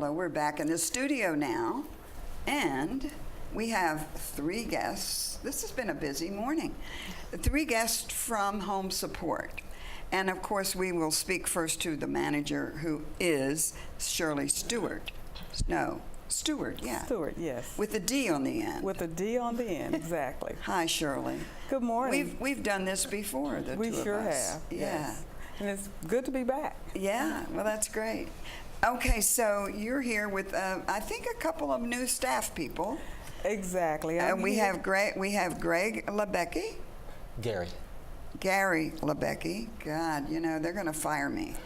hello, we're back in the studio now, and we have 3 guests. This has been a busy morning. 3 guests from Home Support. And of course, we will speak first to the manager, who is Shirley Stewart. No, Stewart, yeah. Stewart, yes. With a D on the end. With a D on the end, exactly. Hi, Shirley. Good morning. We've done this before, the we two sure of us. have. Yeah. Yes. And it's good to be back. Yeah, well, that's great. Okay, so you're here with, I think, a couple of new staff people. Exactly. We have Greg Lebecki. Gary Lebecki. God, you know, they're going to fire me.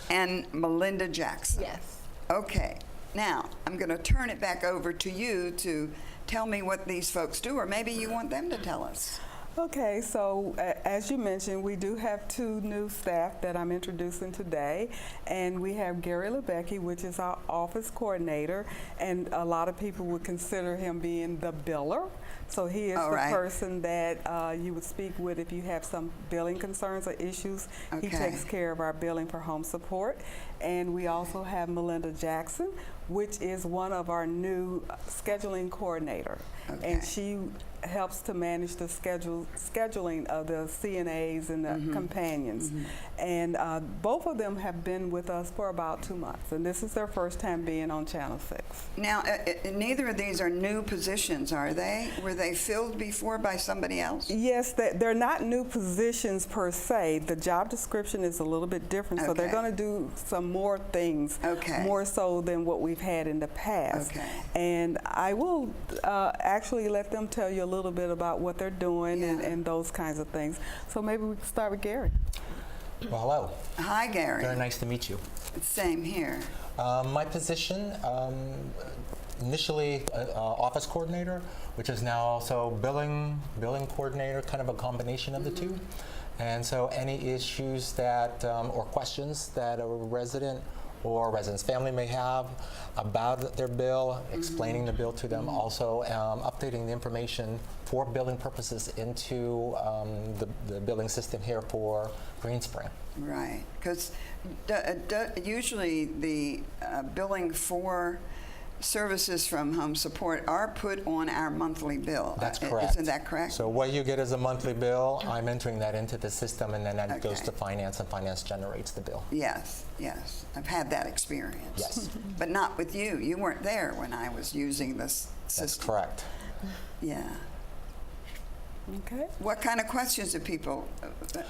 And Melinda Jackson. Yes. Okay. Now, I'm going to turn it back over to you to tell me what these folks do, or maybe you want them to tell us. Okay, so as you mentioned, we do have 2 new staff that I'm introducing today, and we have Gary Lebecki, which is our office coordinator, and a lot of people would consider him being the biller. So he is the person that you would speak with if you have some billing concerns or issues. Okay. He takes care of our billing for Home Support. And we also have Melinda Jackson, which is one of our new scheduling coordinator. Okay. And she helps to manage the scheduling of the CNAs and the companions. And both of them have been with us for about 2 months, and this is their first time being on Channel 6. Now, neither of these are new positions, are they? Were they filled before by somebody else? Yes, they're not new positions per se. The job description is a little bit different, so they're going to do some more things, more so than what we've had in the past. Okay. And I will actually let them tell you a little bit about what they're doing and those kinds of things. So maybe we can start with Gary. Well, hello. Hi, Gary. Very nice to meet you. Same here. My position, initially office coordinator, which is now also billing coordinator, kind of a combination of the two. And so any issues that, or questions that a resident or resident's family may have about their bill, explaining the bill to them, also updating the information for billing purposes into the billing system here for Greenspring. Right, because usually the billing for services from Home Support are put on our monthly bill. That's correct. Isn't that correct? So what you get as a monthly bill, I'm entering that into the system, and then that goes to finance, and finance generates the bill. Yes, yes. I've had that experience. Yes. But not with you. You weren't there when I was using this system. That's correct. Yeah. Okay. What kind of questions do people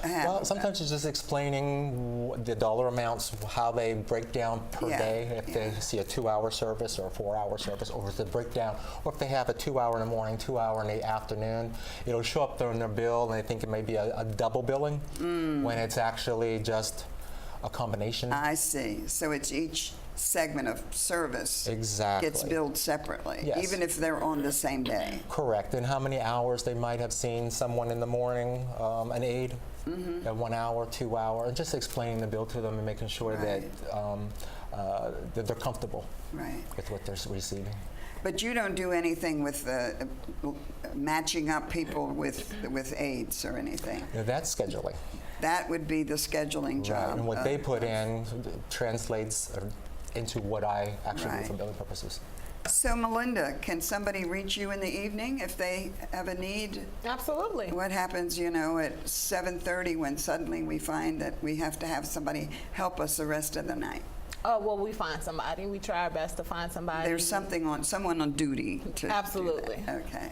have? Well, sometimes it's just explaining the dollar amounts, how they break down per day, if they see a 2-hour service or a 4-hour service, or if the breakdown, or if they have a 2-hour in the morning, 2-hour in the afternoon. It'll show up there in their bill, and they think it may be a double billing when it's actually just a combination. I see. So it's each segment of service gets billed separately, even if they're on the same day. Correct. And how many hours they might have seen someone in the morning, an aide, at 1 hour, 2 hour, and just explaining the bill to them and making sure that they're comfortable with what they're receiving. But you don't do anything with matching up people with aides or anything. Now, that's scheduling. That would be the scheduling job. Right. And what they put in translates into what I actually do for billing purposes. So, Melinda, can somebody reach you in the evening if they have a need? Absolutely. What happens, you know, at 7:30 when suddenly we find that we have to have somebody help us the rest of the night? Oh, well, we find somebody. We try our best to find somebody. There's someone on duty to Absolutely. do that. Okay.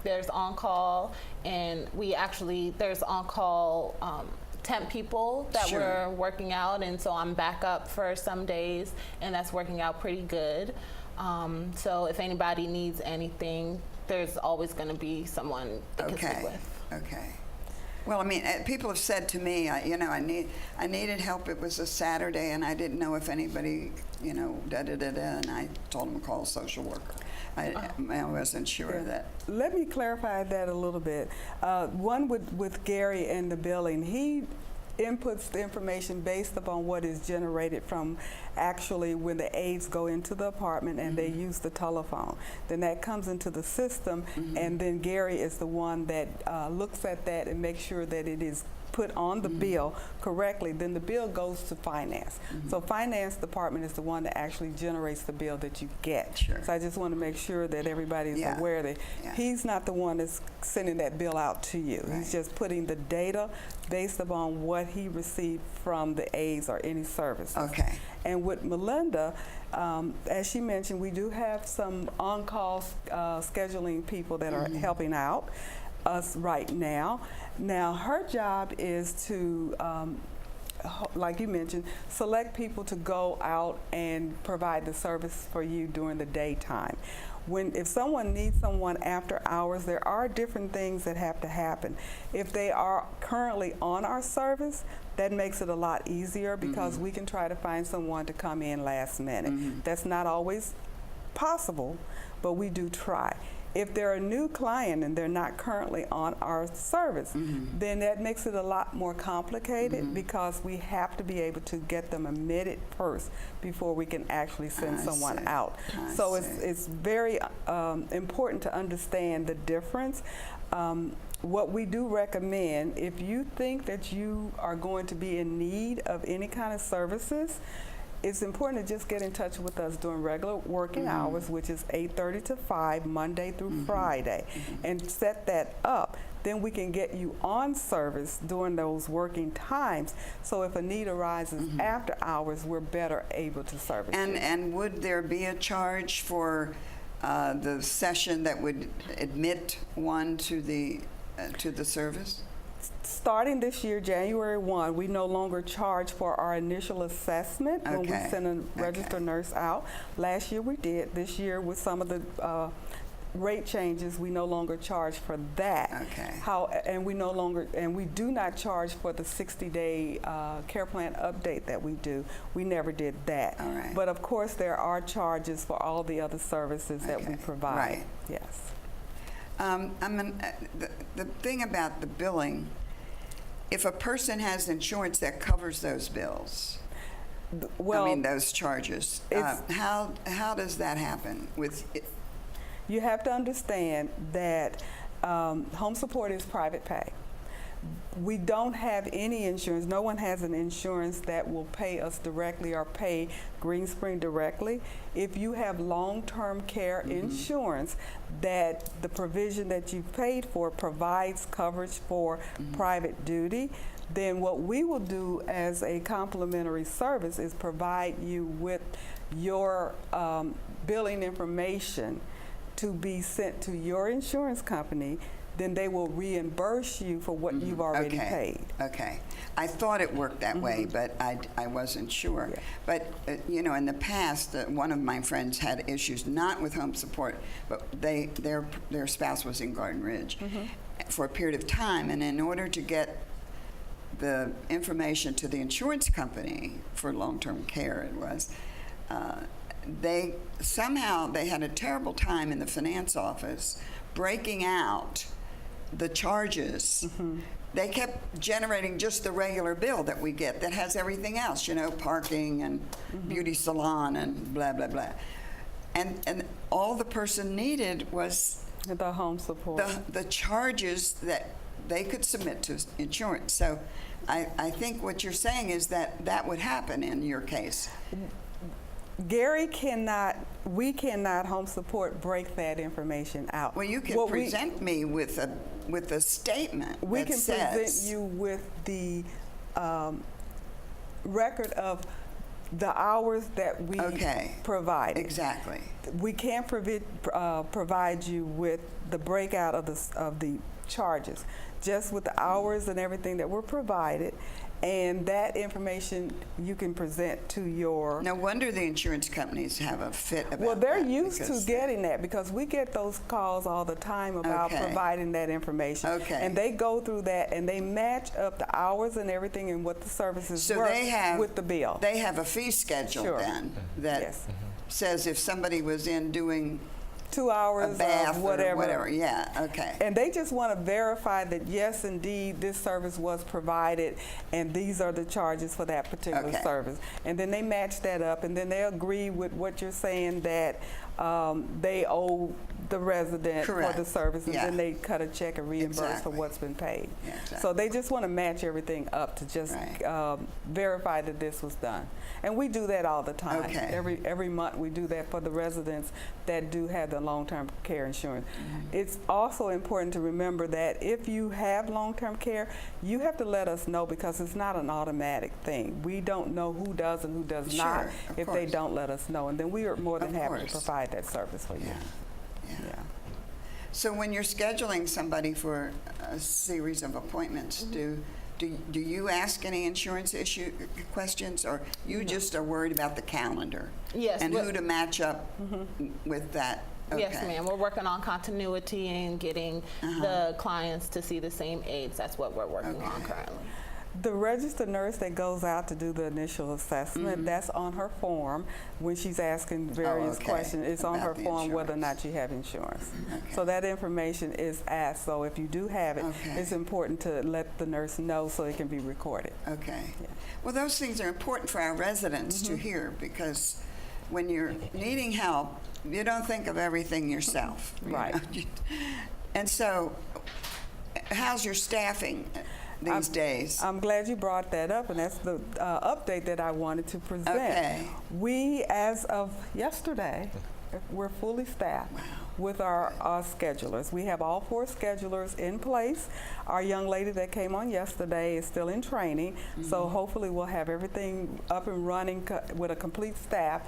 There's on-call, and there's on-call temp people that we're working out, and so I'm back up for some days, and that's working out pretty good. So if anybody needs anything, there's always going to be someone they can speak with. Okay. Well, I mean, people have said to me, I needed help. It was a Saturday, and I didn't know if anybody, and I told them to call a social worker. I wasn't sure that. Let me clarify that a little bit. One with Gary and the billing, he inputs the information based upon what is generated from actually when the aides go into the apartment and they use the telephone. Then that comes into the system, and then Gary is the one that looks at that and makes sure that it is put on the bill correctly, then the bill goes to finance. So finance department is the one that actually generates the bill that you get. Sure. So I just want to make sure that everybody is Yeah. aware that Yeah. he's not the one that's sending that bill out to you. Right. He's just putting the data based upon what he received from the aides or any services. Okay. And with Melinda, as she mentioned, we do have some on-call scheduling people that are helping out us right now. Now, her job is to, like you mentioned, select people to go out and provide the service for you during the daytime. If someone needs someone after hours, there are different things that have to happen. If they are currently on our service, that makes it a lot easier because we can try to find someone to come in last minute. That's not always possible, but we do try. If they're a new client and they're not currently on our service, then that makes it a lot more complicated because we have to be able to get them admitted first before we can actually send someone see. out. I So see. it's very important to understand the difference. What we do recommend, if you think that you are going to be in need of any kind of services, it's important to just get in touch with us during regular working hours, which is 8:30 to 5, Monday through Friday, and set that up. Then we can get you on service during those working times. So if a need arises after hours, we're better able to service you. And would there be a charge for the session that would admit one to the service? Starting this year, January 1, we no longer charge for our initial assessment when we Okay. send a registered nurse out. Last year we did. This year, with some of the rate changes, we no longer charge for that. Okay. And we do not charge for the 60-day care plan update that we do. We never did that. All right. But of course, there are charges for all the other services that we Okay. provide. Right. Yes. The thing about the billing, if a person has insurance that covers those bills, Well, I mean those charges, it's- how does that happen? you have to understand that home support is private pay. We don't have any insurance. No one has an insurance that will pay us directly or pay Green Spring directly. If you have long-term care insurance, that the provision that you've paid for provides coverage for private duty, then what we will do as a complimentary service is provide you with your billing information to be sent to your insurance company. Then they will reimburse you for what you've already paid. Okay. I thought it worked that way, but I wasn't sure. Yeah. But, in the past, one of my friends had issues, not with home support, but their spouse was in Garden Ridge for a period of time. And in order to get the information to the insurance company for long-term care, it was, they had a terrible time in the finance office breaking out the charges. They kept generating just the regular bill that we get that has everything else, parking and beauty salon and blah, blah, blah. And all the person needed was The home support. the charges that they could submit to insurance. So I think what you're saying is that would happen in your case. We cannot home support break that information out. Well, you can present me with a statement We that can says, present you with the record of the hours that we provide. Exactly. We can't provide you with the breakout of the charges, just with the hours and everything that were provided. And that information you can present to your... No wonder the insurance companies have a fit about Well, they're that, used to because getting that because we get those calls all the time about providing that information. Okay. And they go through that and they match up the hours and everything and what the services were with the bill. They have a fee schedule then that says if somebody was in doing 2 hours a bath of whatever. or whatever. Yeah, okay. And they just want to verify that, yes, indeed, this service was provided, and these are the charges for that particular service. And then they match that up, and then they agree with what you're saying that they owe the resident for Correct. the services, Yeah. and they cut a check and reimburse for Exactly. what's been paid. Yeah, exactly. So they just want to match everything up to just Right. verify that this was done. And we do that all the time. Okay. Every month we do that for the residents that do have the long-term care insurance. Mm-hmm. It's also important to remember that if you have long-term care, you have to let us know, because it's not an automatic thing. We don't know who does and who does Sure, not of if they course. don't let us know. And then we are more than Of happy to course. provide that service for you. Yeah. Yeah. So when you're scheduling somebody for a series of appointments, Mm-hmm. do you ask any insurance issue questions, or you just are worried about the calendar? Yes, And but- who to match up with that? Yes, Okay. ma'am. We're working on continuity and getting the clients to see the same aides. That's what we're working on Okay. currently. The registered nurse that goes out to do the initial assessment, that's on her form when she's asking various okay. questions. It's on About her the form whether or insurance. not you have insurance. Okay. So that information is asked. So if you do have it, Okay. it's important to let the nurse know so it can be recorded. Okay. Yeah. Well, those things are important for our residents to hear, because when you're needing help, you don't think of everything yourself. you Right. know. And so, how's your staffing these days? I'm glad you brought that up, and that's the update that I wanted to present. Okay. We, as of yesterday, we're fully staffed with our schedulers. We have all 4 schedulers in place. Our young lady that came on yesterday is still in training, so hopefully we'll have everything up and running with a complete staff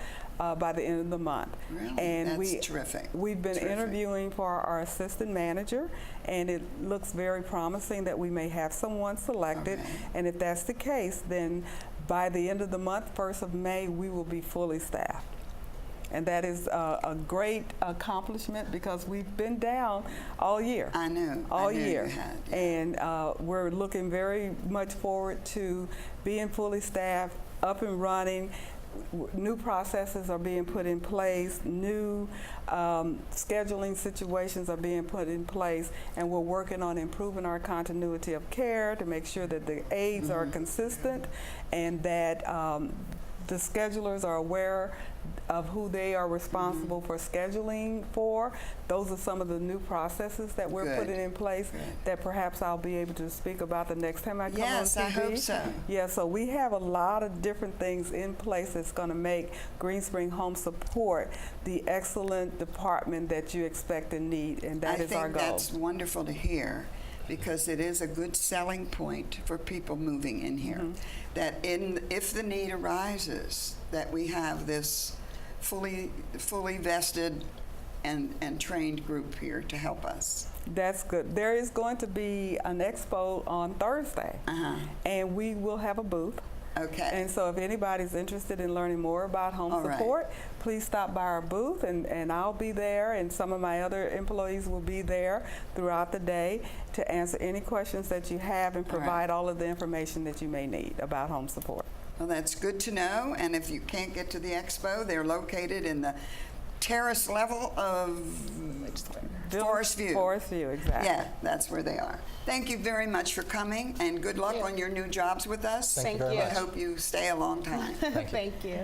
by the end of the month. Really? And That's terrific. We've been Terrific. interviewing for our assistant manager, and it looks very promising that we may have someone selected. Okay. And if that's the case, then by the end of the month, 1st of May, we will be fully staffed. And that is a great accomplishment, because we've been down all year. I knew. All I knew year. You had, yeah. And we're looking very much forward to being fully staffed, up and running. New processes are being put in place, new scheduling situations are being put in place, and we're working on improving our continuity of care to make sure that the aides are consistent, and that the schedulers are aware of who they are responsible for scheduling for. Those are some of the new processes that we're Good. putting in place Good. that perhaps I'll be able to speak about the next time I come Yes, on I TV. hope so. Yeah, so we have a lot of different things in place that's going to make Green Spring Home Support the excellent department that you expect and need, and that is our goal. I think that's wonderful to hear, because it is a good selling point for people moving in here. That if the need arises, that we have this fully vested and trained group here to help us. That's good. There is going to be an expo on Thursday, and we will have a booth. Okay. And so if anybody's interested in learning more about home All right. support, please stop by our booth, and I'll be there, and some of my other employees will be there throughout the day to answer any questions that you have and All right. provide all of the information that you may need about home support. Well, that's good to know. And if you can't get to the expo, they're located in the terrace level of Forest View. Forest View, exactly. Yeah, that's where they are. Thank you very much for coming, and good luck on your new jobs with us. Thank you Thank very you. I much. hope you stay a long time. Thank you.